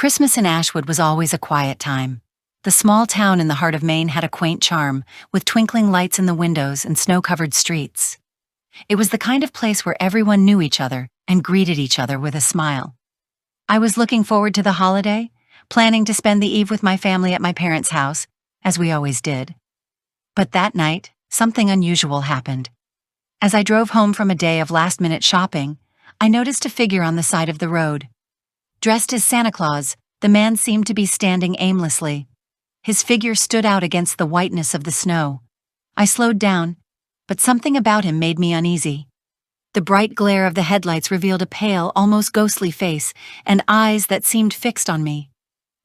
Christmas in Ashwood was always a quiet time. The small town in the heart of Maine had a quaint charm, with twinkling lights in the windows and snow-covered streets. It was the kind of place where everyone knew each other and greeted each other with a smile. I was looking forward to the holiday, planning to spend the eve with my family at my parents' house, as we always did. But that night, something unusual happened. As I drove home from a day of last-minute shopping, I noticed a figure on the side of the road. Dressed as Santa Claus, the man seemed to be standing aimlessly. His figure stood out against the whiteness of the snow. I slowed down, but something about him made me uneasy. The bright glare of the headlights revealed a pale, almost ghostly face and eyes that seemed fixed on me.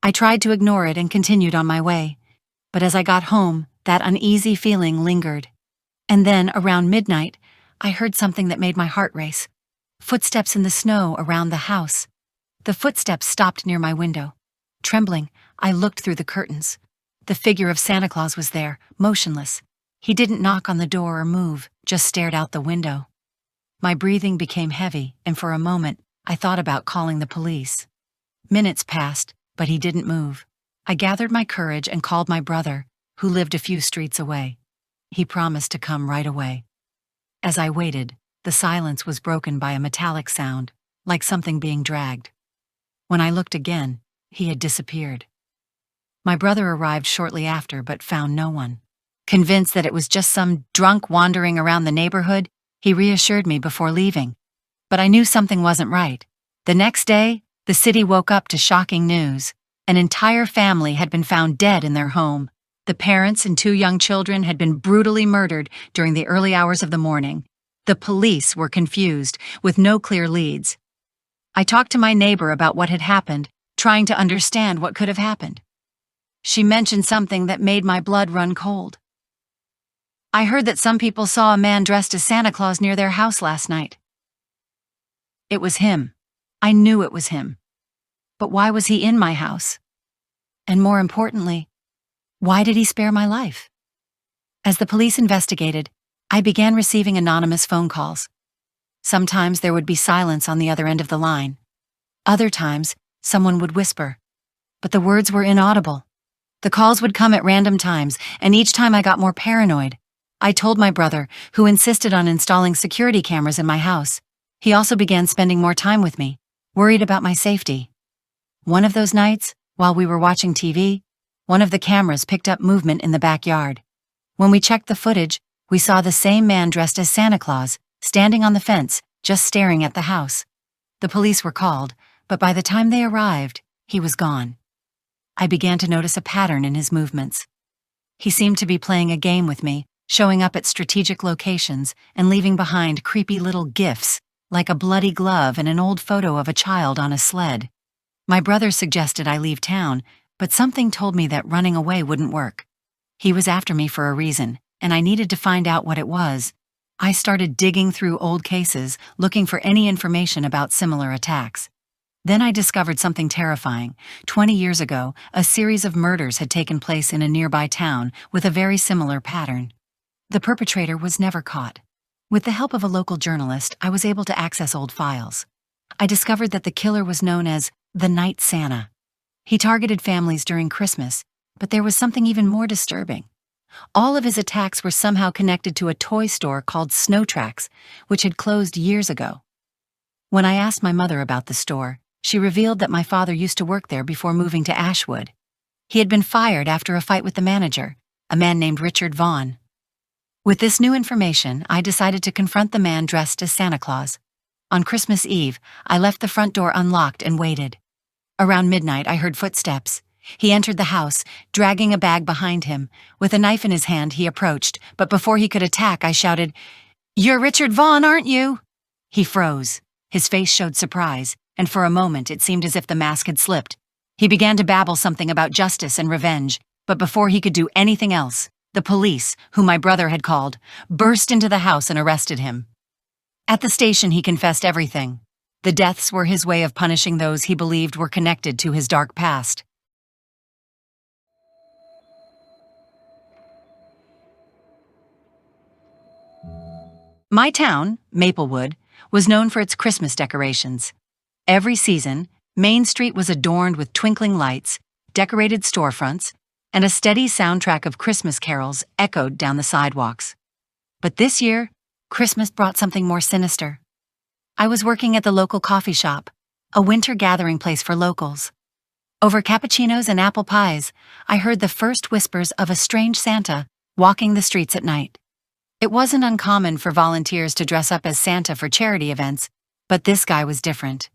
I tried to ignore it and continued on my way. But as I got home, that uneasy feeling lingered. And then, around midnight, I heard something that made my heart race. Footsteps in the snow around the house. The footsteps stopped near my window. Trembling, I looked through the curtains. The figure of Santa Claus was there, motionless. He didn't knock on the door or move, just stared out the window. My breathing became heavy, and for a moment, I thought about calling the police. Minutes passed, but he didn't move. I gathered my courage and called my brother, who lived a few streets away. He promised to come right away. As I waited, the silence was broken by a metallic sound, like something being dragged. When I looked again, he had disappeared. My brother arrived shortly after but found no one. Convinced that it was just some drunk wandering around the neighborhood, he reassured me before leaving. But I knew something wasn't right. The next day, the city woke up to shocking news. An entire family had been found dead in their home. The parents and two young children had been brutally murdered during the early hours of the morning. The police were confused, with no clear leads. I talked to my neighbor about what had happened, trying to understand what could have happened. She mentioned something that made my blood run cold. I heard that some people saw a man dressed as Santa Claus near their house last night. It was him. I knew it was him. But why was he in my house? And more importantly, why did he spare my life? As the police investigated, I began receiving anonymous phone calls. Sometimes there would be silence on the other end of the line. Other times, someone would whisper. But the words were inaudible. The calls would come at random times, and each time I got more paranoid. I told my brother, who insisted on installing security cameras in my house. He also began spending more time with me, worried about my safety. One of those nights, while we were watching TV, one of the cameras picked up movement in the backyard. When we checked the footage, we saw the same man dressed as Santa Claus, standing on the fence, just staring at the house. The police were called, but by the time they arrived, he was gone. I began to notice a pattern in his movements. He seemed to be playing a game with me, showing up at strategic locations and leaving behind creepy little gifts, like a bloody glove and an old photo of a child on a sled. My brother suggested I leave town, but something told me that running away wouldn't work. He was after me for a reason, and I needed to find out what it was. I started digging through old cases, looking for any information about similar attacks. Then I discovered something terrifying. 20 years ago, a series of murders had taken place in a nearby town with a very similar pattern. The perpetrator was never caught. With the help of a local journalist, I was able to access old files. I discovered that the killer was known as the Night Santa. He targeted families during Christmas, but there was something even more disturbing. All of his attacks were somehow connected to a toy store called Snow Tracks, which had closed years ago. When I asked my mother about the store, she revealed that my father used to work there before moving to Ashwood. He had been fired after a fight with the manager, a man named Richard Vaughn. With this new information, I decided to confront the man dressed as Santa Claus. On Christmas Eve, I left the front door unlocked and waited. Around midnight, I heard footsteps. He entered the house, dragging a bag behind him. With a knife in his hand, he approached, but before he could attack, I shouted, "You're Richard Vaughn, aren't you?" He froze. His face showed surprise, and for a moment it seemed as if the mask had slipped. He began to babble something about justice and revenge, but before he could do anything else, the police, whom my brother had called, burst into the house and arrested him. At the station, he confessed everything. The deaths were his way of punishing those he believed were connected to his dark past. My town, Maplewood, was known for its Christmas decorations. Every season, Main Street was adorned with twinkling lights, decorated storefronts, and a steady soundtrack of Christmas carols echoed down the sidewalks. But this year, Christmas brought something more sinister. I was working at the local coffee shop, a winter gathering place for locals. Over cappuccinos and apple pies, I heard the first whispers of a strange Santa walking the streets at night. It wasn't uncommon for volunteers to dress up as Santa for charity events, but this guy was different.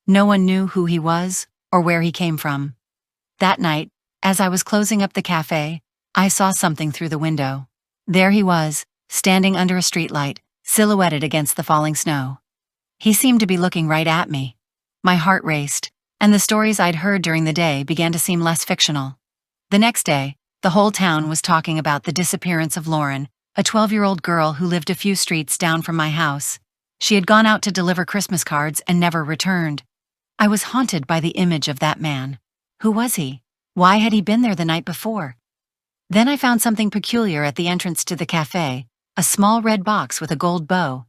No one knew who he was or where he came from. That night, as I was closing up the cafe, I saw something through the window. There he was, standing under a streetlight, silhouetted against the falling snow. He seemed to be looking right at me. My heart raced, and the stories I'd heard during the day began to seem less fictional. The next day, the whole town was talking about the disappearance of Lauren, a 12-year-old girl who lived a few streets down from my house. She had gone out to deliver Christmas cards and never returned. I was haunted by the image of that man. Who was he? Why had he been there the night before? Then I found something peculiar at the entrance to the cafe, a small red box with a gold bow.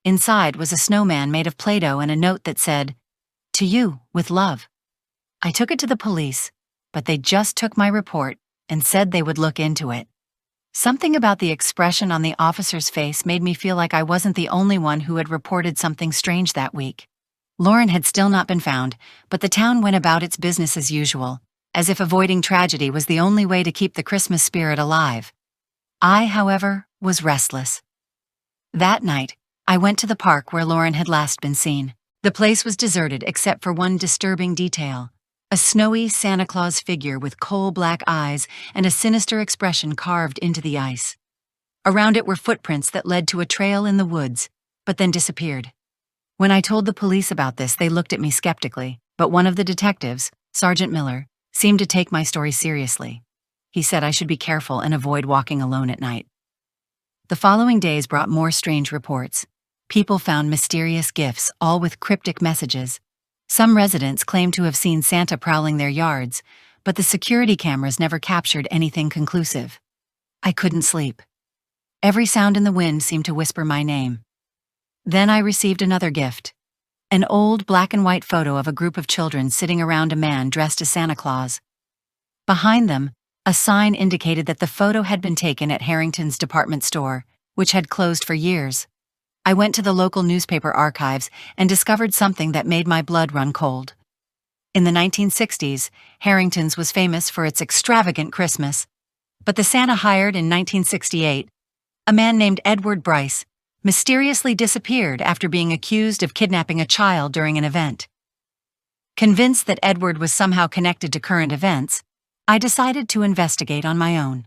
Inside was a snowman made of Play-Doh and a note that said, "To you, with love." I took it to the police, but they just took my report and said they would look into it. Something about the expression on the officer's face made me feel like I wasn't the only one who had reported something strange that week. Lauren had still not been found, but the town went about its business as usual, as if avoiding tragedy was the only way to keep the Christmas spirit alive. I, however, was restless. That night, I went to the park where Lauren had last been seen. The place was deserted except for one disturbing detail: a snowy Santa Claus figure with coal-black eyes and a sinister expression carved into the ice. Around it were footprints that led to a trail in the woods, but then disappeared. When I told the police about this, they looked at me skeptically, but one of the detectives, Sergeant Miller, seemed to take my story seriously. He said I should be careful and avoid walking alone at night. The following days brought more strange reports. People found mysterious gifts, all with cryptic messages. Some residents claimed to have seen Santa prowling their yards, but the security cameras never captured anything conclusive. I couldn't sleep. Every sound in the wind seemed to whisper my name. Then I received another gift. An old black-and-white photo of a group of children sitting around a man dressed as Santa Claus. Behind them, a sign indicated that the photo had been taken at Harrington's department store, which had closed for years. I went to the local newspaper archives and discovered something that made my blood run cold. In the 1960s, Harrington's was famous for its extravagant Christmas, but the Santa hired in 1968, a man named Edward Bryce, mysteriously disappeared after being accused of kidnapping a child during an event. Convinced that Edward was somehow connected to current events, I decided to investigate on my own.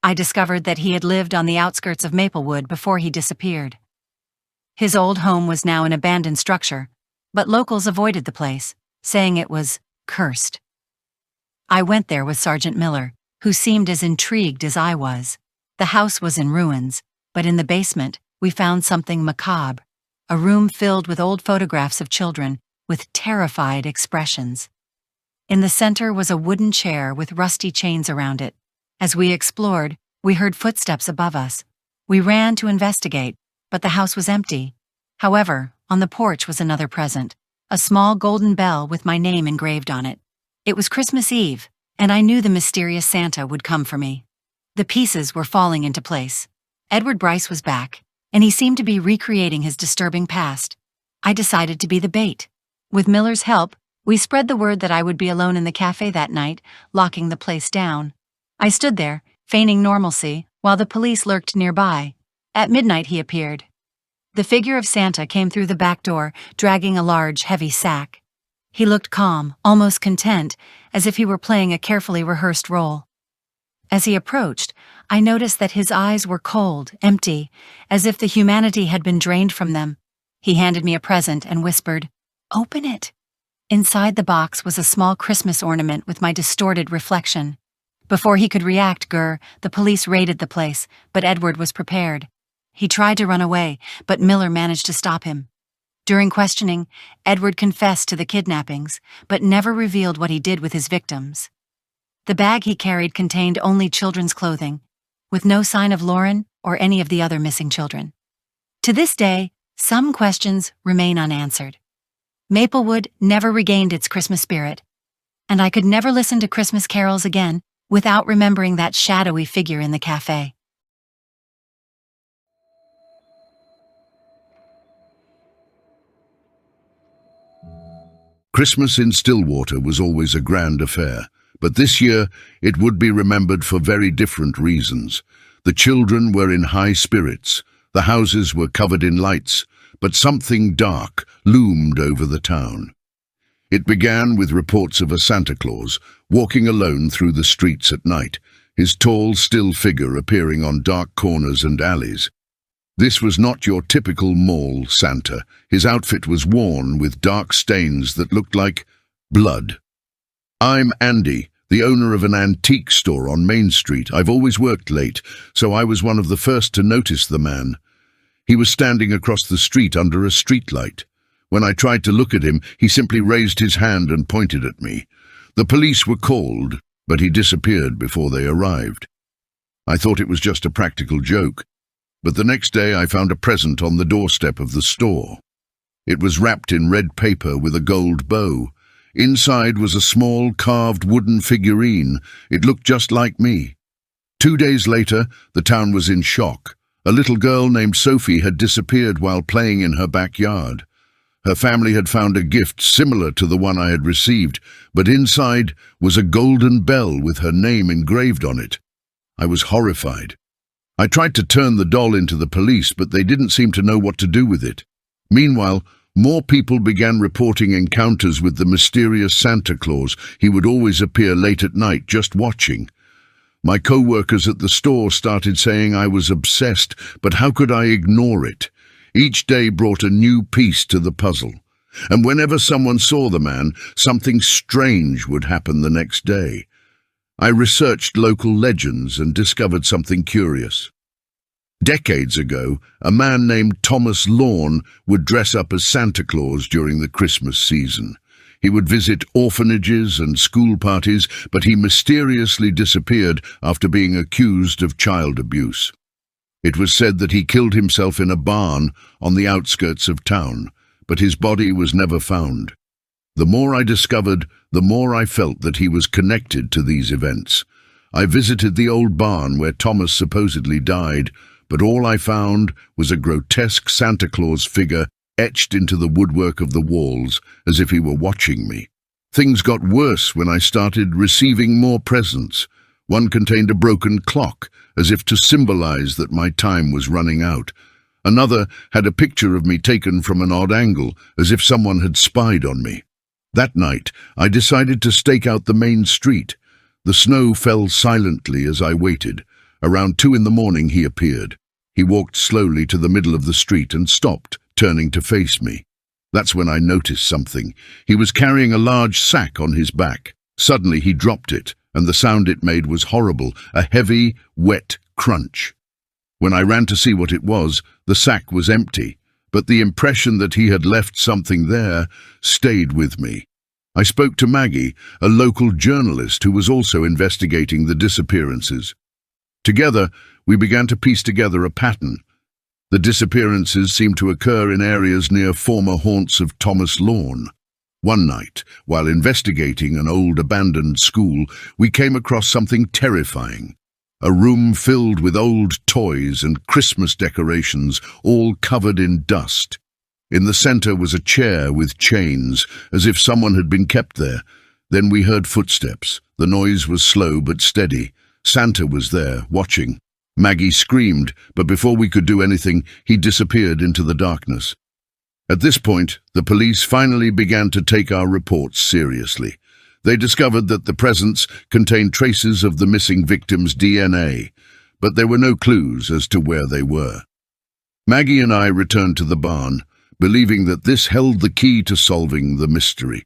I discovered that he had lived on the outskirts of Maplewood before he disappeared. His old home was now an abandoned structure, but locals avoided the place, saying it was cursed. I went there with Sergeant Miller, who seemed as intrigued as I was. The house was in ruins, but in the basement, we found something macabre, a room filled with old photographs of children with terrified expressions. In the center was a wooden chair with rusty chains around it. As we explored, we heard footsteps above us. We ran to investigate, but the house was empty. However, on the porch was another present, a small golden bell with my name engraved on it. It was Christmas Eve, and I knew the mysterious Santa would come for me. The pieces were falling into place. Edward Bryce was back, and he seemed to be recreating his disturbing past. I decided to be the bait. With Miller's help, we spread the word that I would be alone in the cafe that night, locking the place down. I stood there, feigning normalcy, while the police lurked nearby. At midnight he appeared. The figure of Santa came through the back door, dragging a large, heavy sack. He looked calm, almost content, as if he were playing a carefully rehearsed role. As he approached, I noticed that his eyes were cold, empty, as if the humanity had been drained from them. He handed me a present and whispered, "Open it." Inside the box was a small Christmas ornament with my distorted reflection. Before he could react, the police raided the place, but Edward was prepared. He tried to run away, but Miller managed to stop him. During questioning, Edward confessed to the kidnappings, but never revealed what he did with his victims. The bag he carried contained only children's clothing, with no sign of Lauren or any of the other missing children. To this day, some questions remain unanswered. Maplewood never regained its Christmas spirit, and I could never listen to Christmas carols again without remembering that shadowy figure in the cafe. Christmas in Stillwater was always a grand affair, but this year it would be remembered for very different reasons. The children were in high spirits, the houses were covered in lights, but something dark loomed over the town. It began with reports of a Santa Claus walking alone through the streets at night, his tall, still figure appearing on dark corners and alleys. This was not your typical mall Santa. His outfit was worn with dark stains that looked like blood. "I'm Andy, the owner of an antique store on Main Street. I've always worked late, so I was one of the first to notice the man. He was standing across the street under a streetlight. When I tried to look at him, he simply raised his hand and pointed at me. The police were called, but he disappeared before they arrived. I thought it was just a practical joke, but the next day I found a present on the doorstep of the store. It was wrapped in red paper with a gold bow. Inside was a small carved wooden figurine. It looked just like me. 2 days later, the town was in shock. A little girl named Sophie had disappeared while playing in her backyard. Her family had found a gift similar to the one I had received, but inside was a golden bell with her name engraved on it. I was horrified. I tried to turn the doll into the police, but they didn't seem to know what to do with it. Meanwhile, more people began reporting encounters with the mysterious Santa Claus. He would always appear late at night, just watching. My co-workers at the store started saying I was obsessed, but how could I ignore it? Each day brought a new piece to the puzzle, and whenever someone saw the man, something strange would happen the next day. I researched local legends and discovered something curious. Decades ago, a man named Thomas Lawn would dress up as Santa Claus during the Christmas season. He would visit orphanages and school parties, but he mysteriously disappeared after being accused of child abuse. It was said that he killed himself in a barn on the outskirts of town, but his body was never found. The more I discovered, the more I felt that he was connected to these events. I visited the old barn where Thomas supposedly died, but all I found was a grotesque Santa Claus figure etched into the woodwork of the walls, as if he were watching me. Things got worse when I started receiving more presents. One contained a broken clock, as if to symbolize that my time was running out. Another had a picture of me taken from an odd angle, as if someone had spied on me. That night, I decided to stake out the main street. The snow fell silently as I waited. Around 2 in the morning he appeared. He walked slowly to the middle of the street and stopped, turning to face me. That's when I noticed something. He was carrying a large sack on his back. Suddenly he dropped it, and the sound it made was horrible, a heavy, wet crunch. When I ran to see what it was, the sack was empty, but the impression that he had left something there stayed with me. I spoke to Maggie, a local journalist who was also investigating the disappearances. Together, we began to piece together a pattern. The disappearances seemed to occur in areas near former haunts of Thomas Lawn. One night, while investigating an old abandoned school, we came across something terrifying. A room filled with old toys and Christmas decorations, all covered in dust. In the center was a chair with chains, as if someone had been kept there. Then we heard footsteps. The noise was slow but steady. Santa was there, watching. Maggie screamed, but before we could do anything, he disappeared into the darkness. At this point, the police finally began to take our reports seriously. They discovered that the presents contained traces of the missing victim's DNA, but there were no clues as to where they were. Maggie and I returned to the barn, believing that this held the key to solving the mystery.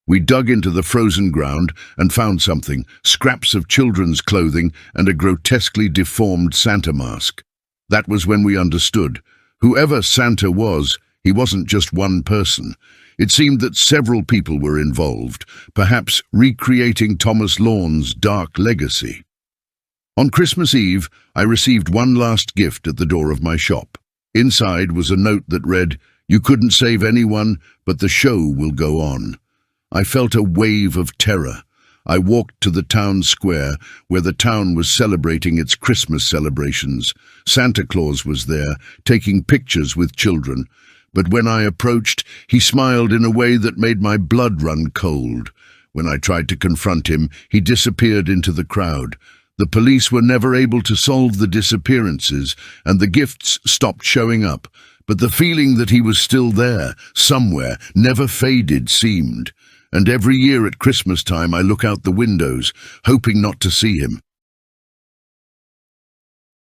We dug into the frozen ground and found something, scraps of children's clothing and a grotesquely deformed Santa mask. That was when we understood. Whoever Santa was, he wasn't just one person. It seemed that several people were involved, perhaps recreating Thomas Lawn's dark legacy. On Christmas Eve, I received one last gift at the door of my shop. Inside was a note that read, You couldn't save anyone, but the show will go on. I felt a wave of terror. I walked to the town square, where the town was celebrating its Christmas celebrations. Santa Claus was there, taking pictures with children. But when I approached, he smiled in a way that made my blood run cold. When I tried to confront him, he disappeared into the crowd. The police were never able to solve the disappearances, and the gifts stopped showing up. But the feeling that he was still there, somewhere, never faded, seemed. And every year at Christmas time I look out the windows, hoping not to see him.